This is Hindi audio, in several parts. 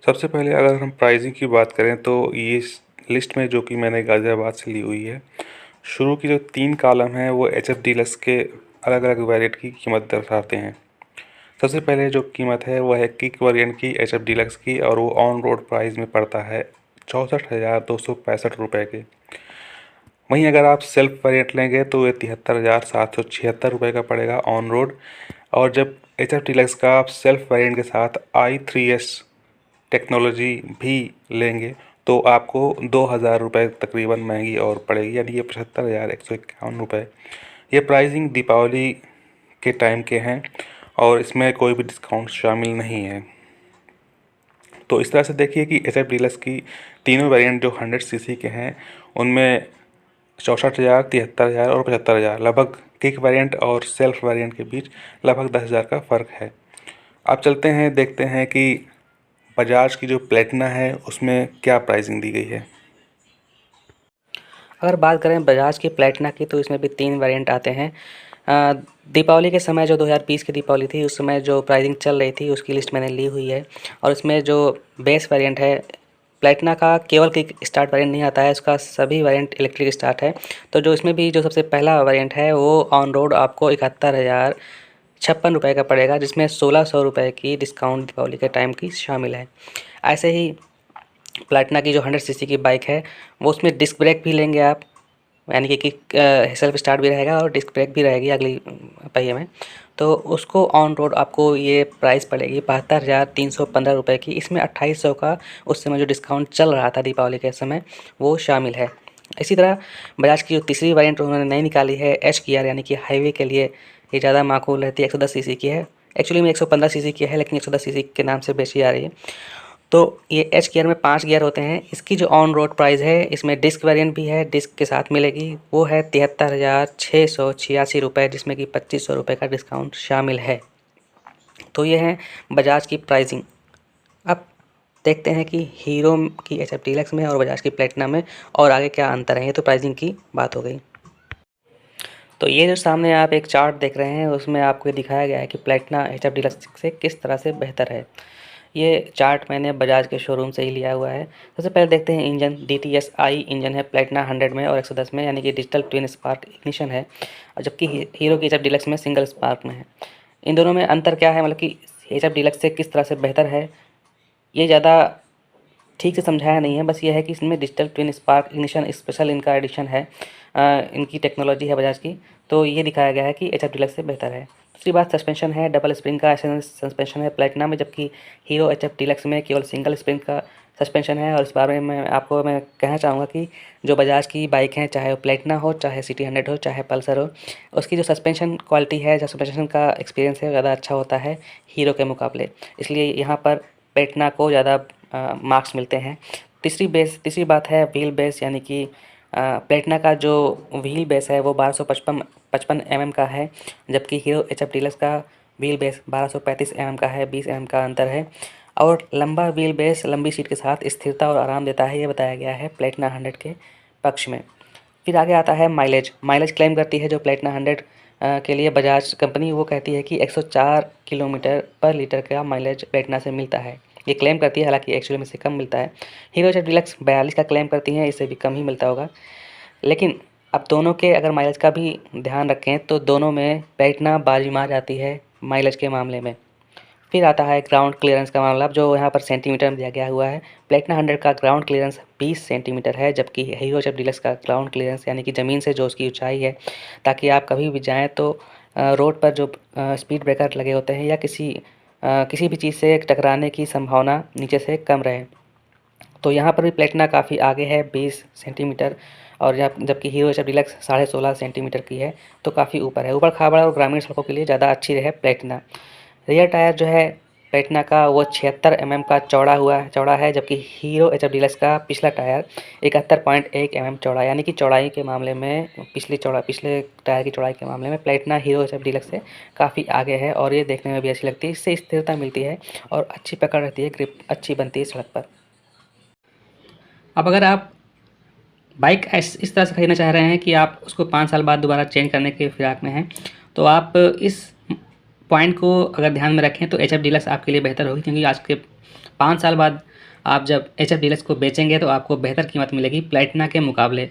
सबसे पहले अगर हम प्राइसिंग की बात करें तो ये इस लिस्ट में जो कि मैंने गाज़ियाबाद से ली हुई है, शुरू की जो 3 कॉलम हैं वो एचएफ डीलक्स के अलग-अलग वेरिएंट की कीमत दर्शाते हैं। सबसे पहले जो कीमत है वो है किक वेरिएंट की एचएफ डीलक्स की और वो ऑन रोड प्राइस में पड़ता है 64,265 रुपये के। वहीं अगर आप सेल्फ वेरिएंट लेंगे तो ये 73,776 रुपये का पड़ेगा ऑन रोड। और जब एचएफ डीलक्स का आप सेल्फ वेरिएंट के साथ i3s टेक्नोलॉजी भी लेंगे तो आपको 2,000 रुपये तकरीबन महंगी और पड़ेगी, यानी ये 75,151 रुपये। ये प्राइसिंग दीपावली के टाइम के हैं और इसमें कोई भी डिस्काउंट शामिल नहीं है। तो इस तरह से देखिए कि एच एफ डीलक्स की तीनों वेरिएंट जो 100 सीसी के हैं उनमें 64,000, 73,000 और 75,000 लगभग किक वेरिएंट और सेल्फ वेरिएंट के बीच लगभग 10,000 का फ़र्क है। अब चलते हैं देखते हैं कि बजाज की जो प्लेटिना है उसमें क्या प्राइसिंग दी गई है। अगर बात करें बजाज की प्लेटिना की तो इसमें भी 3 वेरिएंट आते हैं। दीपावली के समय जो 2020 की दीपावली थी उस समय जो प्राइसिंग चल रही थी उसकी लिस्ट मैंने ली हुई है। और इसमें जो बेस वेरिएंट है प्लेटिना का केवल किक स्टार्ट वेरिएंट नहीं आता है, उसका सभी वेरिएंट इलेक्ट्रिक स्टार्ट है। तो जो इसमें भी जो सबसे पहला वेरिएंट है वो ऑन रोड आपको 71,056 रुपये का पड़ेगा, जिसमें 1,600 रुपये की डिस्काउंट दीपावली के टाइम की शामिल है। ऐसे ही प्लेटिना की जो 100 सीसी की बाइक है वो उसमें डिस्क ब्रेक भी लेंगे आप, यानी कि सेल्फ स्टार्ट भी रहेगा और डिस्क ब्रेक भी रहेगी अगली पहिए में। तो उसको ऑन रोड आपको ये प्राइस पड़ेगी 72,315 रुपये की। इसमें 2,800 का उस समय जो डिस्काउंट चल रहा था दीपावली के समय वो शामिल है। इसी तरह बजाज की जो तीसरी वेरिएंट उन्होंने नई निकाली है एच गियर, यानी कि हाईवे के लिए ये ज़्यादा माकूल रहती है, 110 सीसी की है। एक्चुअली में 115 सीसी की है लेकिन 110 सीसी के नाम से बेची आ रही है। तो ये एच गियर में 5 गियर होते हैं। इसकी जो ऑन रोड प्राइस है इसमें डिस्क वेरिएंट भी है, डिस्क के साथ मिलेगी, वो है 73,686 रुपये, जिसमें कि 2,500 रुपये का डिस्काउंट शामिल है। तो ये है बजाज की प्राइसिंग। अब देखते हैं कि हीरो की एच एफ डीलक्स में और बजाज की प्लेटिना में और आगे क्या अंतर है। ये तो प्राइसिंग की बात हो गई। तो ये जो सामने आप एक चार्ट देख रहे हैं उसमें आपको ये दिखाया गया है कि प्लेटिना एच एफ डीलक्स से किस तरह से बेहतर है। ये चार्ट मैंने बजाज के शोरूम से ही लिया हुआ है। सबसे पहले देखते हैं इंजन। DTSI इंजन है प्लेटिना 100 में और 110 में, यानी कि डिजिटल ट्विन स्पार्क इग्निशन है, और जबकि हीरो की एच एफ डीलक्स में सिंगल स्पार्क में है। इन दोनों में अंतर क्या है, मतलब कि एच एफ डीलक्स से किस तरह से बेहतर है, ये ज़्यादा ठीक से समझाया नहीं है। बस ये है कि इसमें digital twin spark ignition special इनका एडिशन है, इनकी टेक्नोलॉजी है बजाज की। तो ये दिखाया गया है कि एच एफ डीलक्स से बेहतर है। दूसरी बात सस्पेंशन है, डबल स्प्रिंग का सस्पेंशन है प्लेटिना में, जबकि हीरो एच एफ डीलक्स में केवल सिंगल स्प्रिंग का सस्पेंशन है। और इस बारे में मैं कहना चाहूँगा कि जो बजाज की बाइक हैं, चाहे वो प्लेटिना हो, चाहे सिटी 100 हो, चाहे पल्सर हो, उसकी जो सस्पेंशन क्वालिटी है, जो सस्पेंशन का एक्सपीरियंस है, ज़्यादा अच्छा होता है हीरो के मुकाबले। इसलिए यहाँ पर प्लेटिना को ज़्यादा मार्क्स मिलते हैं। तीसरी बात है व्हील बेस, यानी कि प्लेटिना का जो व्हील बेस है वो 1255 mm का है, जबकि हीरो एच एफ डीलक्स का व्हील बेस 1235 mm का है। 20 mm का अंतर है। और लंबा व्हील बेस लंबी सीट के साथ स्थिरता और आराम देता है, ये बताया गया है प्लेटिना 100 के पक्ष में। फिर आगे आता है माइलेज क्लेम करती है जो प्लेटिना 100 के लिए बजाज कंपनी, वो कहती है कि 104 किलोमीटर पर लीटर का माइलेज प्लेटिना से मिलता है, ये क्लेम करती है। हालांकि एक्चुअली में से कम मिलता है। हीरो एच एफ डीलक्स 42 का क्लेम करती है, इससे भी कम ही मिलता होगा। लेकिन अब दोनों के अगर माइलेज का भी ध्यान रखें तो दोनों में प्लेटिना बाजी मार जाती है माइलेज के मामले में। फिर आता है ग्राउंड क्लियरेंस का मामला, जो यहाँ पर सेंटीमीटर में दिया गया हुआ है। प्लेटिना 100 का ग्राउंड क्लियरेंस 20 सेंटीमीटर है, जबकि हीरो एच एफ डीलक्स का ग्राउंड क्लियरेंस, यानी कि ज़मीन से जो उसकी ऊंचाई है, ताकि आप कभी भी जाएँ तो रोड पर जो स्पीड ब्रेकर लगे होते हैं या किसी भी चीज़ से टकराने की संभावना नीचे से कम रहे। तो यहाँ पर भी प्लेटिना काफ़ी आगे है 20 सेंटीमीटर, और जबकि hero H F deluxe 16.5 centimetre की है, तो काफ़ी ऊपर है। ऊबड़ खाबड़ और ग्रामीण सड़कों के लिए ज़्यादा अच्छी है प्लेटिना। रियर टायर जो है प्लेटिना का वो 76 mm का चौड़ा है, जबकि हीरो एच एफ डीलक्स का पिछला टायर 71.1 mm चौड़ा, यानी कि चौड़ाई के मामले में पिछले टायर की चौड़ाई के मामले में Platina hero H F deluxe से काफ़ी आगे है। और ये देखने में भी अच्छी लगती है, इससे स्थिरता मिलती है और अच्छी पकड़ रहती है, ग्रिप अच्छी बनती है सड़क पर। अब अगर आप बाइक इस तरह से खरीदना चाह रहे हैं कि आप उसको 5 साल बाद दोबारा चेंज करने के फिराक में हैं, तो आप इस पॉइंट को अगर ध्यान में रखें तो एच एफ डीलक्स आपके लिए बेहतर होगी, क्योंकि आज के 5 साल बाद आप जब एच एफ डीलक्स को बेचेंगे तो आपको बेहतर कीमत मिलेगी प्लेटिना के मुकाबले।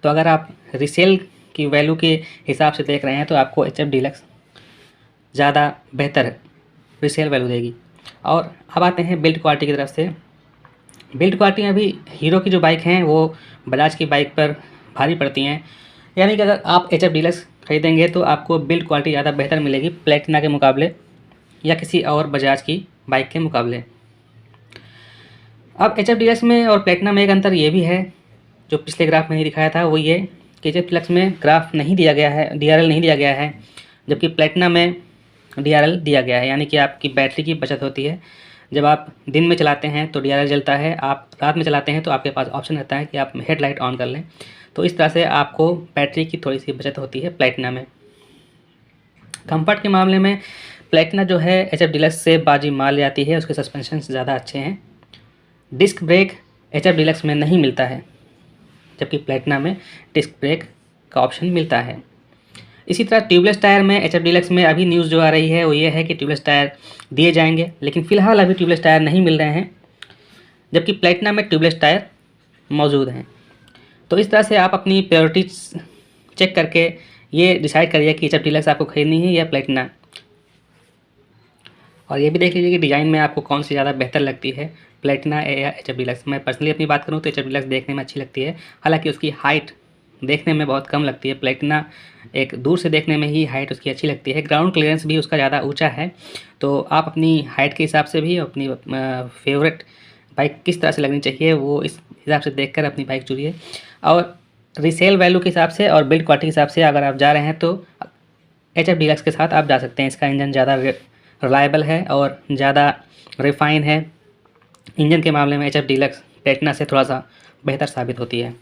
तो अगर आप रीसेल की वैल्यू के हिसाब से देख रहे हैं तो आपको एच एफ डीलक्स ज़्यादा बेहतर रीसेल वैल्यू देगी। और अब आते हैं बिल्ड क्वालिटी की तरफ से। बिल्ड क्वालिटी में भी हीरो की जो बाइक हैं वो बजाज की बाइक पर भारी पड़ती हैं, यानी कि अगर आप एच एफ डीलक्स खरीदेंगे तो आपको बिल्ड क्वालिटी ज़्यादा बेहतर मिलेगी प्लेटिना के मुकाबले या किसी और बजाज की बाइक के मुकाबले। अब एच एफ डीलक्स में और प्लेटिना में एक अंतर ये भी है जो पिछले ग्राफ में नहीं दिखाया था, वो ये कि एच एफ डीलक्स में ग्राफ नहीं दिया गया है, DRL नहीं दिया गया है, जबकि प्लेटिना में DRL दिया गया है, यानी कि आपकी बैटरी की बचत होती है। जब आप दिन में चलाते हैं तो DRL जलता है, आप रात में चलाते हैं तो आपके पास ऑप्शन रहता है कि आप हेडलाइट ऑन कर लें। तो इस तरह से आपको बैटरी की थोड़ी सी बचत होती है प्लेटिना में। कंफर्ट के मामले में प्लेटिना जो है एच एफ डीलक्स से बाजी मार जाती है, उसके सस्पेंशन ज़्यादा अच्छे हैं। Disc brake H F deluxe में नहीं मिलता है, जबकि प्लेटिना में डिस्क ब्रेक का ऑप्शन मिलता है। इसी तरह ट्यूबलेस टायर में एच एफ डीलक्स में अभी न्यूज़ जो आ रही है वो ये है कि ट्यूबलेस टायर दिए जाएंगे, लेकिन फ़िलहाल अभी ट्यूबलेस टायर नहीं मिल रहे हैं, जबकि प्लेटिना में ट्यूबलेस टायर मौजूद हैं। तो इस तरह से आप अपनी प्रायोरिटीज चेक करके ये डिसाइड करिए कि एच एफ डीलक्स आपको खरीदनी है या प्लेटिना। और ये भी देख लीजिए कि डिज़ाइन में आपको कौन सी ज़्यादा बेहतर लगती है, प्लेटिना या एच एफ डीलक्स। मैं पर्सनली अपनी बात करूँ तो एच एफ डीलक्स देखने में अच्छी लगती है, हालांकि उसकी हाइट देखने में बहुत कम लगती है। प्लेटिना एक दूर से देखने में ही हाइट उसकी अच्छी लगती है, ग्राउंड क्लियरेंस भी उसका ज़्यादा ऊंचा है। तो आप अपनी हाइट के हिसाब से भी अपनी फेवरेट बाइक किस तरह से लगनी चाहिए वो इस हिसाब से देखकर अपनी बाइक चुनिए। और रीसेल वैल्यू के हिसाब से और बिल्ड क्वालिटी के हिसाब से अगर आप जा रहे हैं तो एच एफ डीलक्स के साथ आप जा सकते हैं। इसका इंजन ज़्यादा रिलायबल है और ज़्यादा रिफाइन है। इंजन के मामले में एच एफ डीलक्स प्लेटिना से थोड़ा सा बेहतर साबित होती है।